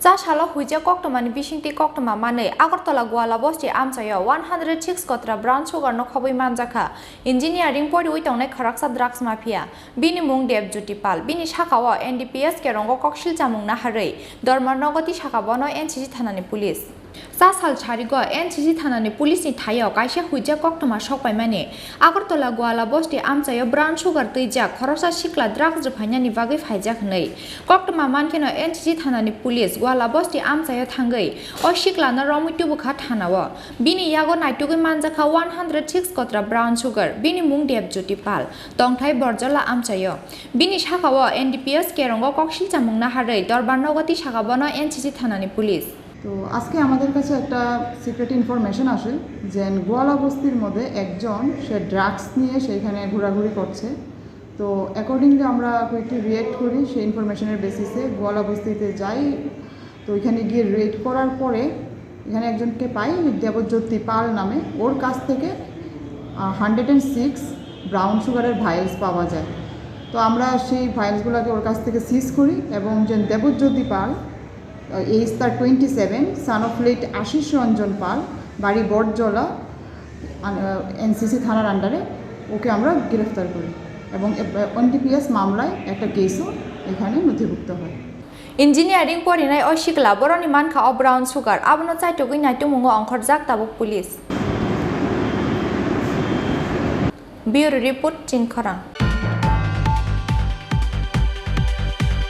Chashala Hoijak Koktwmani Bisingtwi Koktwmani Agartala Gwala Bosti Amchayo 106 Kotra Brown Sugarno Khobui Manjakha Engineering Poriwi tongnai Khorang drugs Mafia Bini mung Bisingtwi Pal Bini Shakawa NDPS Kerongo Kokshil Jamung Naharei Dormarnogoti Shakabono NCC Thanani Police Sasal Charigo NCC Thanani Police ni Thayo Kaisa Hoijak Koktwma Sokpaimani Agartala Gwala Bosti Amchayo Brown Sugar Tuijak Khorosa Shikla drugs Juphainani Bagui Haijak nei Koktwma Mankeno NCC Thanani Police Gwala Bosti Amchayo Thangai O Shiklana Romitu Bukha Thanawo Bini Yago Naitugui Manjakha 106 Kotra Brown Sugar Bini mung Bisingtwi Pal Tongthai Borjala Amchayo Bini Shakawo NDPS Kerongo Kokshil Jamung Naharei Dorbarnogoti Shakabono NCC Thanani Police তো আজকে আমাদের কাছে একটা secret information আসে যে গোয়ালা বস্তির মধ্যে একজন সে ড্রাগস নিয়ে সেখানে ঘোরাঘুরি করছে তো অ্যাকর্ডিংলি আমরা একটু রিয়েক্ট করি সেই ইনফরমেশনের বেসিসে গোয়ালা বস্তিতে যাই তো এখানে গিয়ে রেড করার পরে এখানে একজনকে পাই দেবজ্যোতি পাল নামে ওর কাছ থেকে 106 ব্রাউন সুগারের ভাইলস পাওয়া যায় তো আমরা সেই ভাইলসগুলোকে ওর কাছ থেকে সিজ করি এবং যে দেবজ্যোতি পাল এজ তার 27 son of late Ashis Ranjan Pal বাড়ি বটজলা এনসিসি থানার আন্ডারে ওকে আমরা গ্রেফতার করি এবং এনডিপিএস মামলায় একটা কেসও এখানে নথিভুক্ত হয় Engineering Porinai O Shikla Boroni Manka O Brown Sugar Abono Chaitugui Naitumungo Khorang Tabuk Police Bureau Report Khorang